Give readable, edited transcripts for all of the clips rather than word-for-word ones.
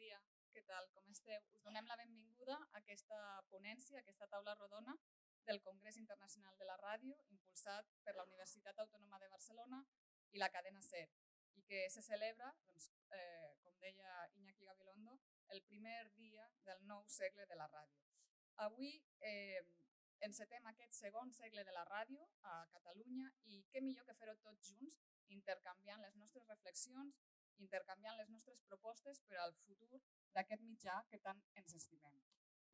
dia, què tal, com esteu? Us donem la benvinguda a aquesta ponència, a aquesta taula rodona del Congrés Internacional de la Ràdio, impulsat per la Universitat Autònoma de Barcelona i la cadena SER, i que se celebra, doncs, com deia Iñaki Gabilondo, el primer dia del nou segle de la ràdio. Avui encetem aquest segon segle de la ràdio a Catalunya i què millor que fer-ho tots junts, intercanviant les nostres reflexions, intercanviant les nostres propostes per al futur d'aquest mitjà que tant ens estimem.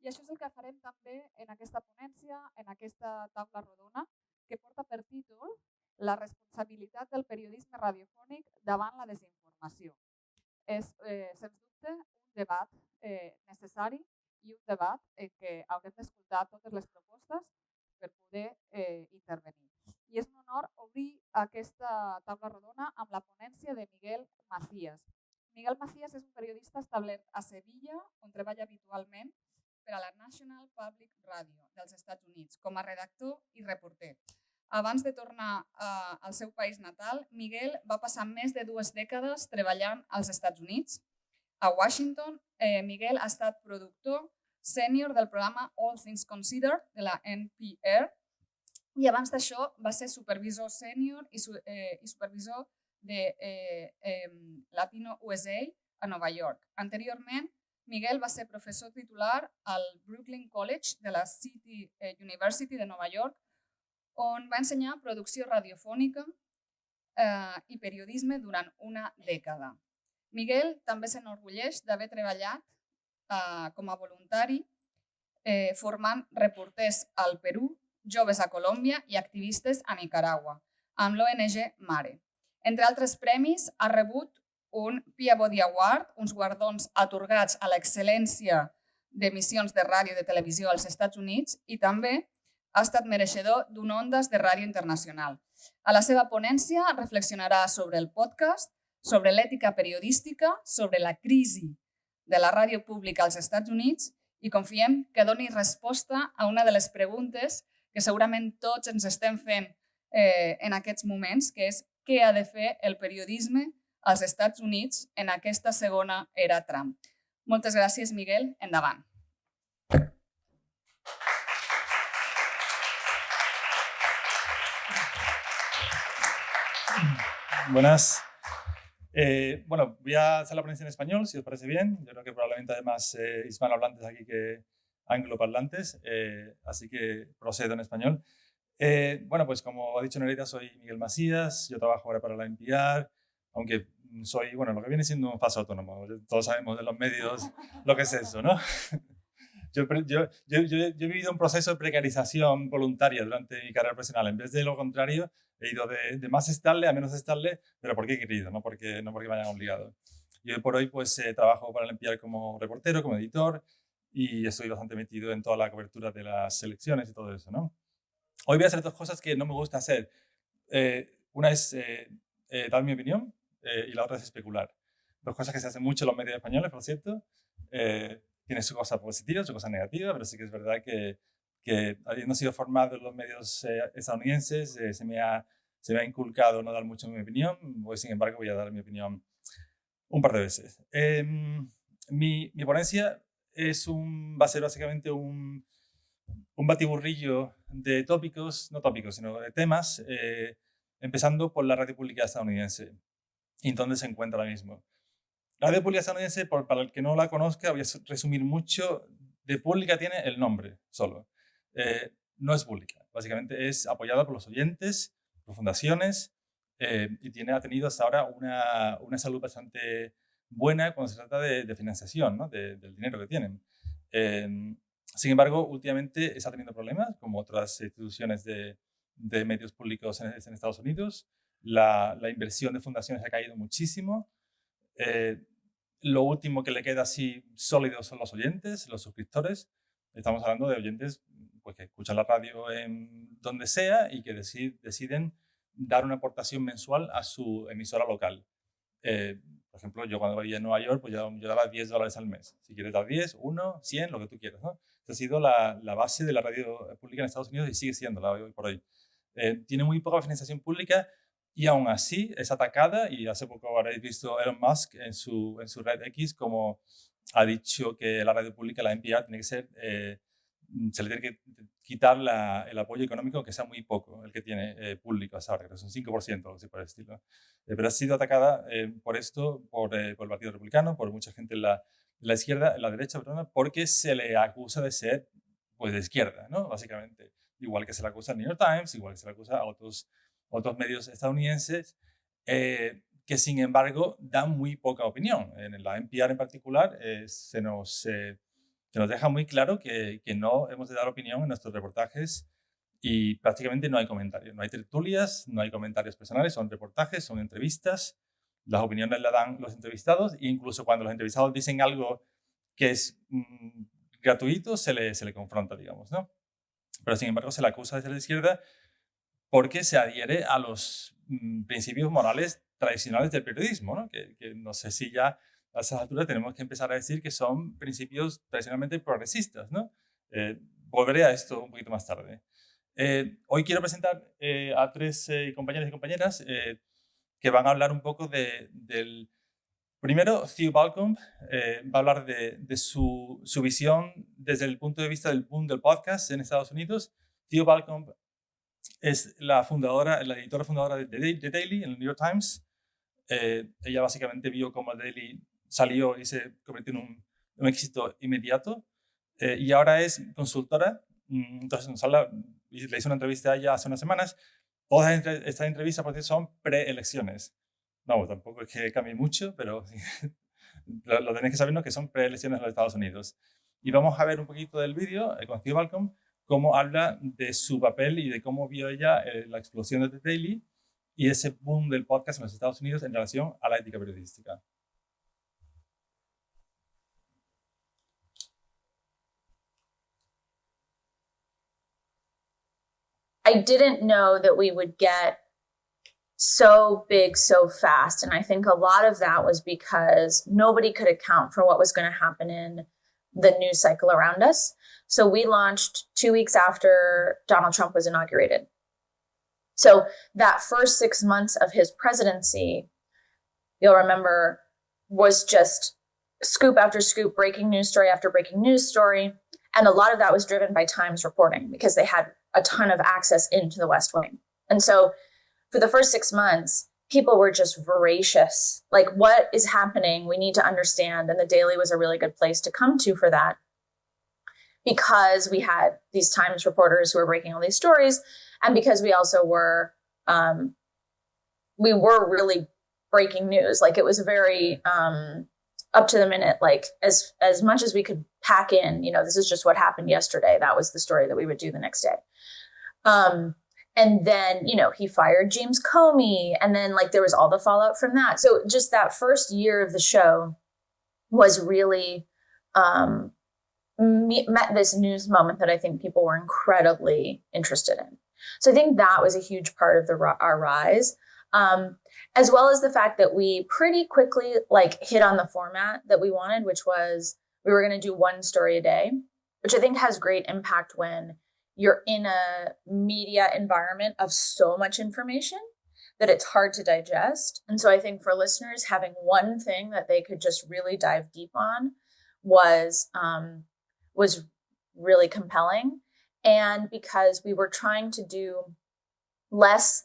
I això és el que farem també en aquesta ponència, en aquesta taula rodona, que porta per títol la responsabilitat del periodisme radiofònic davant la desinformació. És, sens dubte, un debat necessari i un debat en què haurem d'escoltar totes les propostes per poder intervenir. I és un honor obrir aquesta taula rodona amb la ponència de Miguel Macías. Miguel Macías és un periodista establert a Sevilla, on treballa habitualment per a la National Public Radio dels Estats Units, com a redactor i reporter. Abans de tornar al seu país natal, Miguel va passar més de 2 dècades treballant als Estats Units. A Washington, Miguel ha estat productor sènior del programa All Things Considered de la NPR i abans d'això va ser supervisor sènior i supervisor de Latino USA a Nova York. Anteriorment, Miguel va ser professor titular al Brooklyn College de la City University de Nova York, on va ensenyar producció radiofònica i periodisme durant una dècada. Miguel també s'enorgulleix d'haver treballat com a voluntari formant reporters al Perú, joves a Colòmbia i activistes a Nicaragua, amb l'ONG Mare. Entre altres premis, ha rebut un Peabody Award, uns guardons atorgats a l'excel·lència d'emissions de ràdio i de televisió als Estats Units i també ha estat mereixedor d'un Ondas de Ràdio Internacional. A la seva ponència reflexionarà sobre el podcast, sobre l'ètica periodística, sobre la crisi de la ràdio pública als Estats Units i confiem que doni resposta a una de les preguntes que segurament tots ens estem fent en aquests moments, que és què ha de fer el periodisme als Estats Units en aquesta segona era Trump. Moltes gràcies, Miguel. Endavant. Buenas. Bueno, voy a hacer la ponencia en español, si os parece bien. Yo creo que probablemente hay más hispanohablantes aquí que angloparlantes, así que procedo en español. Bueno, pues como ha dicho Nereida, soy Miguel Macías, yo trabajo ahora para la NPR, aunque soy, bueno, lo que viene siendo un falso autónomo. Todos sabemos de los medios lo que es eso, ¿no? Yo he vivido un proceso de precarización voluntaria durante mi carrera profesional. En vez de lo contrario, he ido de más estable a menos estable, pero porque he querido, no porque me hayan obligado. Y hoy por hoy pues trabajo para el NPR como reportero, como editor, y estoy bastante metido en toda la cobertura de las elecciones y todo eso, ¿no? Hoy voy a hacer 2 cosas que no me gusta hacer. Una es dar mi opinión y la otra es especular. 2 cosas que se hacen mucho en los medios españoles, por cierto. Tiene su cosa positiva, su cosa negativa, pero sí que es verdad que habiendo sido formado en los medios estadounidenses, se me ha inculcado no dar mucho mi opinión, pues sin embargo voy a dar mi opinión un par de veces. Mi ponencia va a ser básicamente un batiburrillo de tópicos, no tópicos, sino de temas, empezando por la radio pública estadounidense y dónde se encuentra ahora mismo. La radio pública estadounidense, para el que no la conozca, voy a resumir mucho. De pública tiene el nombre solo. No es pública. Básicamente es apoyada por los oyentes, por fundaciones y ha tenido hasta ahora una salud bastante buena cuando se trata de financiación, ¿no? Del dinero que tienen. Sin embargo, últimamente está teniendo problemas, como otras instituciones de medios públicos en Estados Unidos. La inversión de fundaciones ha caído muchísimo. Lo último que le queda así sólido son los oyentes, los suscriptores. Estamos hablando de oyentes pues, que escuchan la radio en donde sea y que deciden dar una aportación mensual a su emisora local. Por ejemplo, yo cuando vivía en Nueva York, pues yo daba $10 al mes. Si quieres dar 10, 1, 100, lo que tú quieras, ¿no? Esa ha sido la base de la radio pública en Estados Unidos y sigue siendo la hoy por hoy. Tiene muy poca financiación pública y aún así es atacada, y hace poco habréis visto Elon Musk en su red X como ha dicho que la radio pública, la NPR, tiene que ser, se le tiene que quitar el apoyo económico, que sea muy poco el que tiene público hasta ahora, que es un 5%, algo así por el estilo. Pero ha sido atacada por esto, por el Partido Republicano, por mucha gente en la izquierda, en la derecha, perdón, porque se le acusa de ser pues, de izquierda, ¿no? Básicamente. Igual que se le acusa al New York Times, igual que se le acusa a otros medios estadounidenses, que sin embargo dan muy poca opinión. En la NPR en particular se nos deja muy claro que no hemos de dar opinión en nuestros reportajes y prácticamente no hay comentarios. No hay tertulias, no hay comentarios personales, son reportajes, son entrevistas. Las opiniones las dan los entrevistados e incluso cuando los entrevistados dicen algo que es gratuito, se le confronta, digamos, ¿no? Pero sin embargo se le acusa de ser de izquierda porque se adhiere a los principios morales tradicionales del periodismo, ¿no? Que no sé si ya a esas alturas tenemos que empezar a decir que son principios tradicionalmente progresistas, ¿no? Volveré a esto un poquito más tarde. Hoy quiero presentar a tres compañeros y compañeras que van a hablar un poco del... Primero, Theo Balcombe va a hablar de su visión desde el punto de vista del boom del podcast en Estados Unidos. Theo Balcombe es la editora fundadora de The Daily en el New York Times. Ella básicamente vio cómo el Daily salió y se convirtió en un éxito inmediato. Y ahora es consultora. Entonces le hice una entrevista a ella hace unas semanas. Todas estas entrevistas por son preelecciones. No, tampoco es que cambie mucho, pero lo tenéis que saber, ¿no? Que son preelecciones en los Estados Unidos. Y vamos a ver un poquito del vídeo con Theo Balcombe, cómo habla de su papel y de cómo vio ella la explosión de The Daily y ese boom del podcast en los Estados Unidos en relación a la ética periodística. I didn't know that we would get so big so fast. And I think a lot of that was because nobody could account for what was going to happen in the news cycle around us. So we launched 2 weeks after Donald Trump was inaugurated. So that first 6 months of his presidency, you'll remember, was just scoop after scoop, breaking news story after breaking news story. And a lot of that was driven by Times reporting because they had a ton of access into the West Wing. And so for the first 6 months, people were just voracious. Like, what is happening? We need to understand. And the Daily was a really good place to come to for that, because we had these Times reporters who were breaking all these stories. And because we also were, we were really breaking news. Like, it was very up to the minute, like as much as we could pack in, this is just what happened yesterday. That was the story that we would do the next day. And then, he fired James Comey, and then there was all the fallout from that. So just that first year of the show was really met this news moment that I think people were incredibly interested in. So I think that was a huge part of our rise, as well as the fact that we pretty quickly hit on the format that we wanted, which was we were going to do one story a day, which I think has great impact when you're in a media environment of so much information that it's hard to digest. And so I think for listeners, having one thing that they could just really dive deep on was really compelling. And because we were trying to do less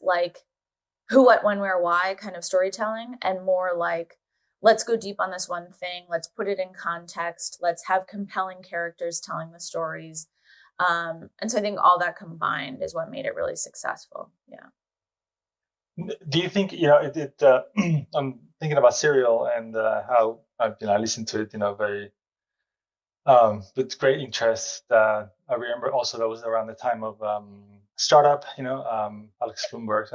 who, what, when, where, why kind of storytelling, and more let's go deep on this one thing. Let's put it in context. Let's have compelling characters telling the stories. And so I think all that combined is what made it really successful. Yeah. Do you think, I'm thinking about Serial and how I listened to it, very with great interest. I remember also that was around the time of Startup, Alex Blumberg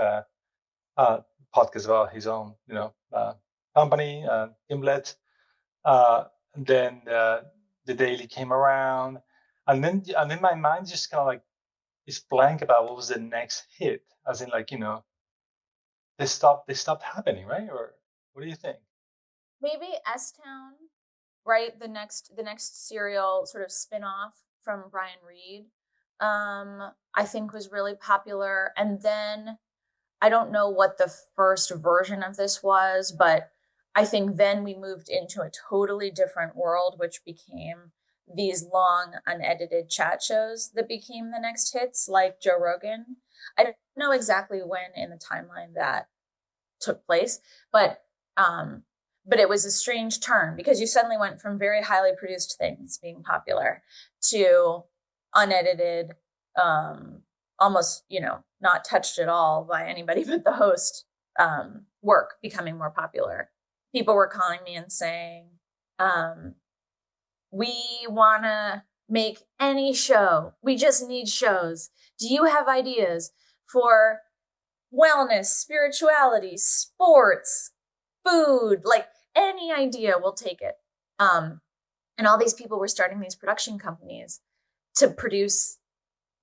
podcast about his own, company, Gimlet. Then the Daily came around. And then my mind just kind of is blank about what was the next hit, as in they stopped happening, right? Or what do you think? Maybe S-Town, right? The next Serial sort of spin-off from Brian Reed, I think was really popular. And then I don't know what the first version of this was, but I think then we moved into a totally different world, which became these long, unedited chat shows that became the next hits, like Joe Rogan. I don't know exactly when in the timeline that took place, but it was a strange turn because you suddenly went from very highly produced things being popular to unedited, almost, not touched at all by anybody but the host, work becoming more popular. People were calling me and saying, we want to make any show. We just need shows. Do you have ideas for wellness, spirituality, sports, food? Like any idea, we'll take it. And all these people were starting these production companies to produce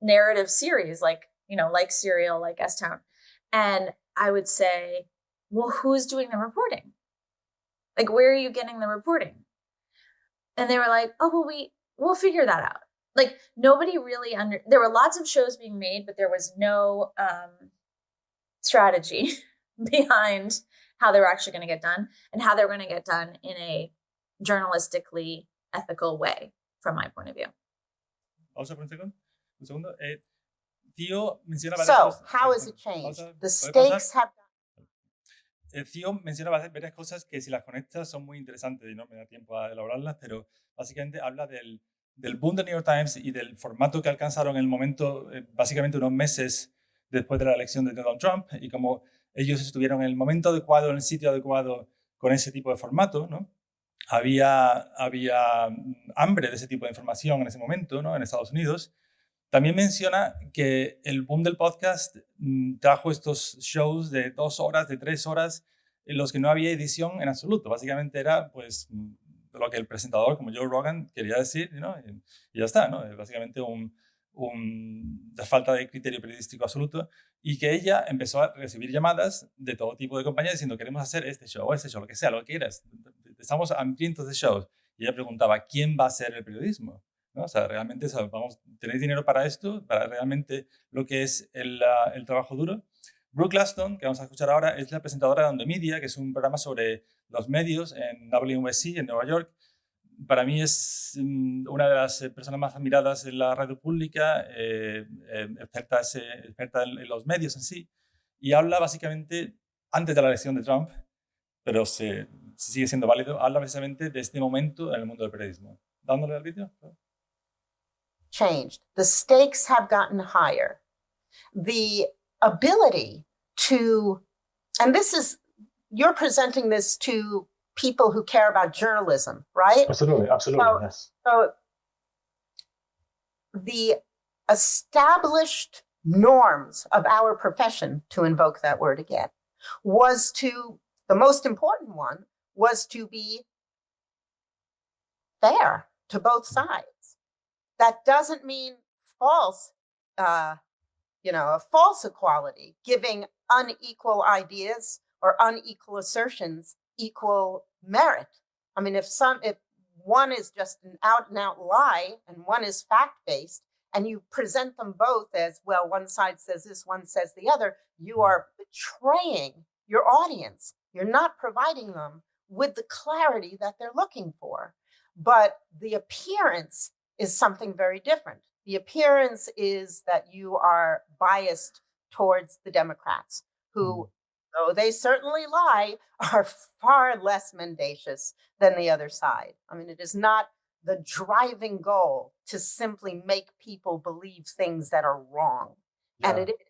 narrative series like Serial, like S-Town. And I would say, well, who's doing the reporting? Like, where are you getting the reporting? And they were like, oh, well, we'll figure that out. Like, nobody really there were lots of shows being made, but there was no strategy behind how they were actually going to get done and how they were going to get done in a journalistically ethical way, from my point of view. Pausa por un segundo. Theo menciona varias So, cosas. how has it changed? Pausa. The ¿Puede stakes pausar? have. Theo menciona varias cosas que si las conectas son muy interesantes y no me da tiempo a elaborarlas, pero básicamente habla del boom del New York Times y del formato que alcanzaron en el momento, básicamente unos meses después de la elección de Donald Trump, y como ellos estuvieron en el momento adecuado, en el sitio adecuado con ese tipo de formato, ¿no? Había hambre de ese tipo de información en ese momento, ¿no? En Estados Unidos. También menciona que el boom del podcast trajo estos shows de 2 horas, de 3 horas, en los que no había edición en absoluto. Básicamente era pues lo que el presentador, como Joe Rogan, quería decir, ¿no? Y ya está, ¿no? Básicamente la falta de criterio periodístico absoluto, y que ella empezó a recibir llamadas de todo tipo de compañías diciendo, queremos hacer este show, lo que sea, lo que quieras. Estamos hambrientos de shows. Y ella preguntaba, ¿quién va a hacer el periodismo? ¿No? O sea, realmente ¿tenéis dinero para esto? Para realmente lo que es el trabajo duro. Brooke Glaston, que vamos a escuchar ahora, es la presentadora de On The Media, que es un programa sobre los medios en WNYC, en Nueva York. Para mí es una de las personas más admiradas en la radio pública, experta en los medios en sí, y habla básicamente, antes de la elección de Trump, pero si sigue siendo válido, habla precisamente de este momento en el mundo del periodismo. Dándole al vídeo. Changed. The stakes have gotten higher. The ability to, and you're presenting this to people who care about journalism, right? Absolutely, yes. So the established norms of our profession, to invoke that word again, the most important one was to be fair to both sides. That doesn't mean false, a false equality, giving unequal ideas or unequal assertions equal merit. I mean, if one is just an out and out lie and one is fact-based, and you present them both as, well, one side says this, one says the other, you are betraying your audience. You're not providing them with the clarity that they're looking for. But the appearance is something very different. The appearance is that you are biased towards the Democrats, who, though they certainly lie, are far less mendacious than the other side. I mean, it is not the driving goal to simply make people believe things that are wrong. Yeah. And it is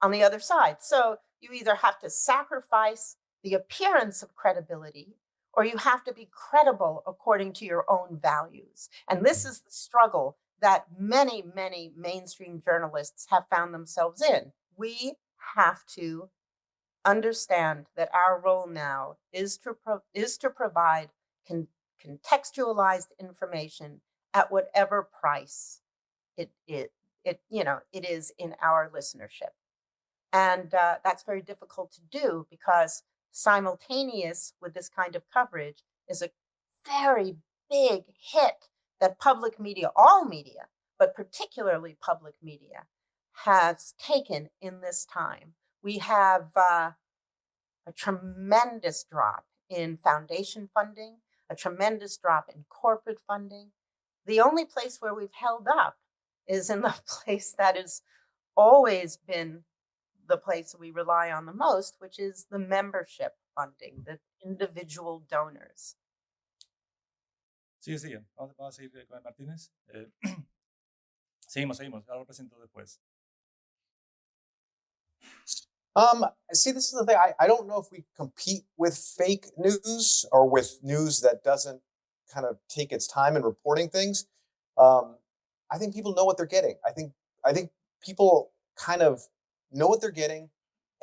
on the other side. So you either have to sacrifice the appearance of credibility, or you have to be credible according to your own values. And this is the struggle that many, many mainstream journalists have found themselves in. We have to understand that our role now is to provide contextualized information at whatever price it is in our listenership. And that's very difficult to do, because simultaneous with this kind of coverage is a very big hit that public media, all media, but particularly public media, has taken in this time. We have a tremendous drop in foundation funding, a tremendous drop in corporate funding. The only place where we've held up is in the place that has always been the place we rely on the most, which is the membership funding, the individual donors. Sigue. Vamos a seguir con Martínez. Seguimos. Ahora lo presento después. See, this is the thing. I don't know if we compete with fake news or with news that doesn't kind of take its time in reporting things. I think people know what they're getting. I think people kind of know what they're getting,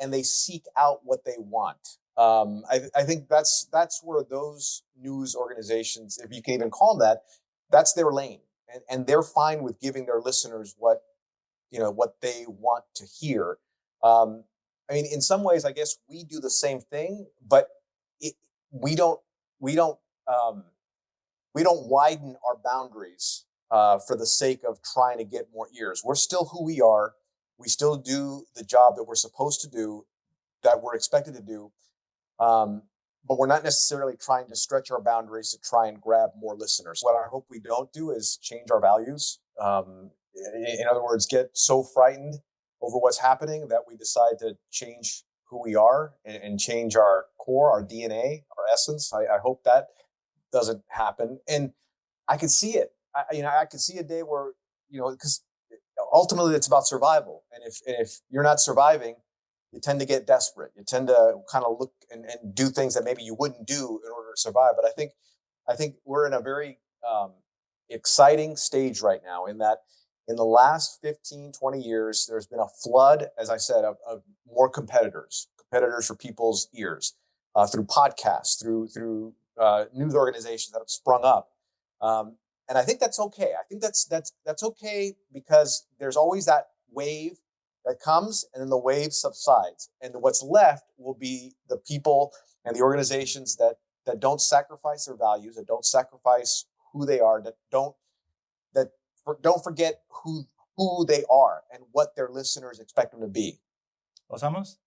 and they seek out what they want. I think that's where those news organizations, if you can even call them that, that's their lane, and they're fine with giving their listeners what they want to hear. I mean, in some ways, I guess we do the same thing, but we don't widen our boundaries for the sake of trying to get more ears. We're still who we are. We still do the job that we're supposed to do, that we're expected to do. But we're not necessarily trying to stretch our boundaries to try and grab more listeners. What I hope we don't do is change our values. In other words, get so frightened over what's happening that we decide to change who we are and change our core, our DNA, our essence. I hope that doesn't happen. And I could see it. I could see a day where, because ultimately it's about survival. And if you're not surviving, you tend to get desperate. You tend to kind of look and do things that maybe you wouldn't do in order to survive. But I think we're in a very exciting stage right now, in that in the last 15, 20 years, there's been a flood, as I said, of more competitors for people's ears, through podcasts, through news organizations that have sprung up. And I think that's okay. I think that's okay, because there's always that wave that comes, and then the wave subsides. And what's left will be the people and the organizations that don't sacrifice their values, that don't sacrifice who they are, that don't forget who they are and what their listeners expect them to be. ¿Pasamos?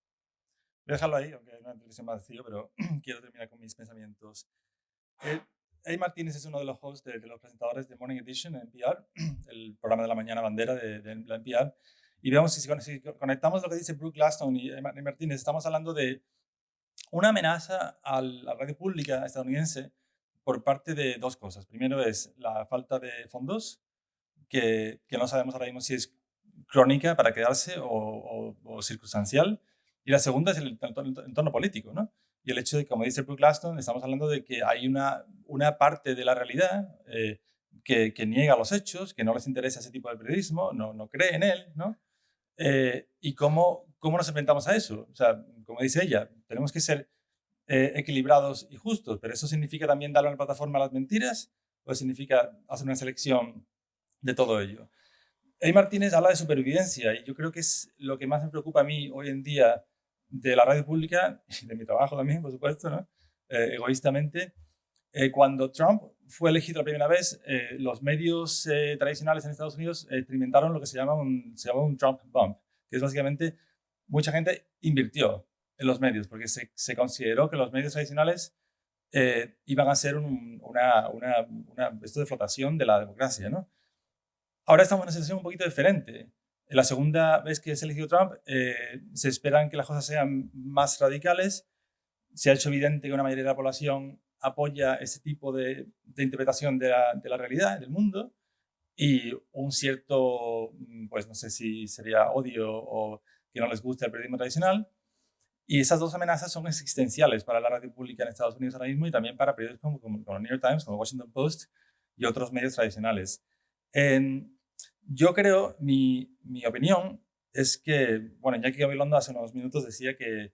Voy a dejarlo ahí, aunque hay una introducción más vacío, pero quiero terminar con mis pensamientos. Eddie Martínez es uno de los hosts, de los presentadores de Morning Edition en NPR, el programa de la mañana bandera de la NPR. Y veamos si conectamos lo que dice Brooke Gladstone y Eddie Martínez. Estamos hablando de una amenaza a la radio pública estadounidense por parte de dos cosas. Primero es la falta de fondos, que no sabemos ahora mismo si es crónica para quedarse o circunstancial. Y la segunda es el entorno político, ¿no? Y el hecho de, como dice Brooke Gladstone, estamos hablando de que hay una parte de la realidad que niega los hechos, que no les interesa ese tipo de periodismo, no cree en él, ¿no? Y cómo nos enfrentamos a eso. O sea, como dice ella, tenemos que ser equilibrados y justos, pero eso significa también darle una plataforma a las mentiras, o significa hacer una selección de todo ello. Eddie Martínez habla de supervivencia, y yo creo que es lo que más me preocupa a mí hoy en día de la radio pública, y de mi trabajo también, por supuesto, ¿no? Egoístamente. Cuando Trump fue elegido la primera vez, los medios tradicionales en Estados Unidos experimentaron lo que se llama un Trump bump, que es básicamente mucha gente invirtió en los medios, porque se consideró que los medios tradicionales iban a ser esto de flotación de la democracia, ¿no? Ahora estamos en una situación un poquito diferente. En la segunda vez que se eligió Trump, se esperan que las cosas sean más radicales. Se ha hecho evidente que una mayoría de la población apoya ese tipo de interpretación de la realidad, del mundo, y un cierto, pues no sé si sería odio o que no les gusta el periodismo tradicional. Y esas dos amenazas son existenciales para la radio pública en Estados Unidos ahora mismo, y también para periódicos como el New York Times, como Washington Post y otros medios tradicionales. Yo creo, mi opinión es que, bueno, Jackie Gabilondo hace unos minutos decía que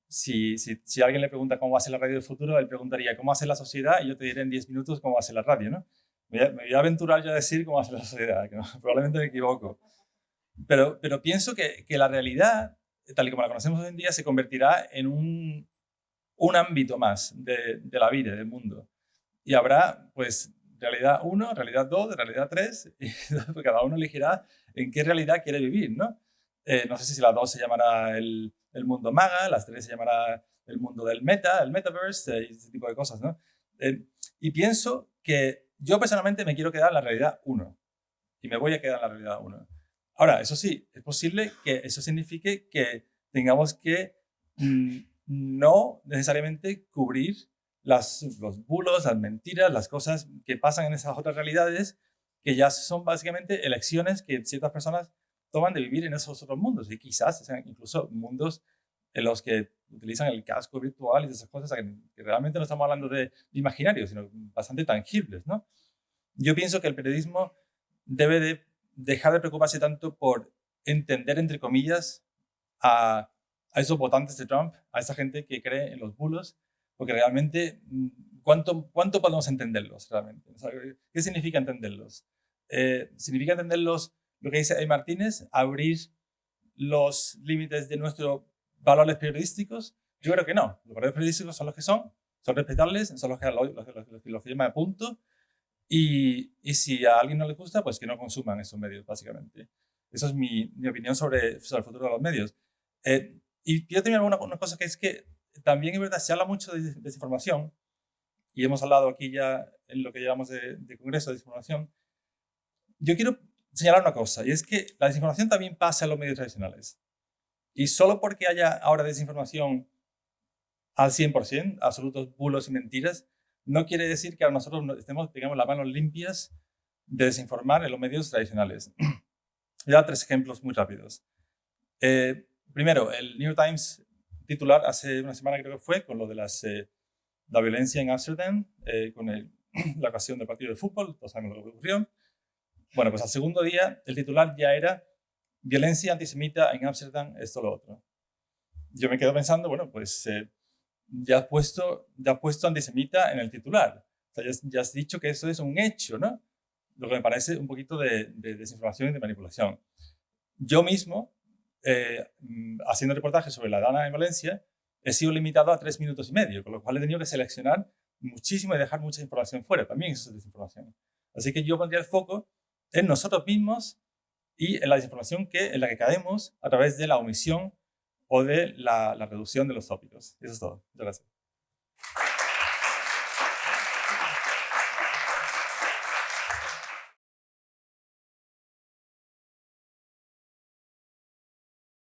si alguien le pregunta cómo va a ser la radio del futuro, él preguntaría cómo va a ser la sociedad, y yo te diré en 10 minutos cómo va a ser la radio, ¿no? Me voy a aventurar yo a decir cómo va a ser la sociedad, que no, probablemente me equivoco. Pero pienso que la realidad, tal y como la conocemos hoy en día, se convertirá en un ámbito más de la vida, del mundo. Y habrá, pues, realidad 1, realidad 2, realidad 3, y cada uno elegirá en qué realidad quiere vivir, ¿no? No sé si la 2 se llamará el mundo MAGA, la 3 se llamará el mundo del meta, el metaverse, y ese tipo de cosas, ¿no? Y pienso que yo personalmente me quiero quedar en la realidad 1 y me voy a quedar en la realidad 1. Ahora, eso sí, es posible que eso signifique que tengamos que no necesariamente cubrir los bulos, las mentiras, las cosas que pasan en esas otras realidades, que ya son básicamente elecciones que ciertas personas toman de vivir en esos otros mundos, y quizás sean incluso mundos en los que utilizan el casco virtual y esas cosas, que realmente no estamos hablando de imaginarios, sino bastante tangibles, ¿no? Yo pienso que el periodismo debe de dejar de preocuparse tanto por entender, entre comillas, a esos votantes de Trump, a esa gente que cree en los bulos, porque realmente, ¿cuánto podemos entenderlos realmente? O sea, ¿qué significa entenderlos? ¿Significa entenderlos, lo que dice A. Martínez, abrir los límites de nuestros valores periodísticos? Yo creo que no. Los valores periodísticos son los que son respetables, son los que llaman a punto, y si a alguien no le gusta, pues que no consuman esos medios, básicamente. Esa es mi opinión sobre el futuro de los medios. Y quiero terminar con una cosa, que es que también es verdad, se habla mucho de desinformación, y hemos hablado aquí ya en lo que llevamos de congreso de desinformación. Yo quiero señalar una cosa, y es que la desinformación también pasa en los medios tradicionales. Y solo porque haya ahora desinformación al 100%, absolutos bulos y mentiras, no quiere decir que ahora nosotros tengamos las manos limpias de desinformar en los medios tradicionales. Voy a dar 3 ejemplos muy rápidos. Primero, el New York Times titular hace una semana, creo que fue, con lo de la violencia en Ámsterdam, con la ocasión del partido de fútbol, todos sabemos lo que ocurrió. Bueno, pues al segundo día el titular ya era violencia antisemita en Ámsterdam, esto lo otro. Yo me quedo pensando, bueno, pues ya has puesto antisemita en el titular. O sea, ya has dicho que eso es un hecho, ¿no? Lo que me parece un poquito de desinformación y de manipulación. Yo mismo, haciendo reportajes sobre la Dana en Valencia, he sido limitado a 3 minutos y medio, con lo cual he tenido que seleccionar muchísimo y dejar mucha información fuera. También eso es desinformación. Así que yo pondría el foco en nosotros mismos y en la desinformación en la que caemos a través de la omisión o de la reducción de los tópicos. Eso es todo. Muchas gracias.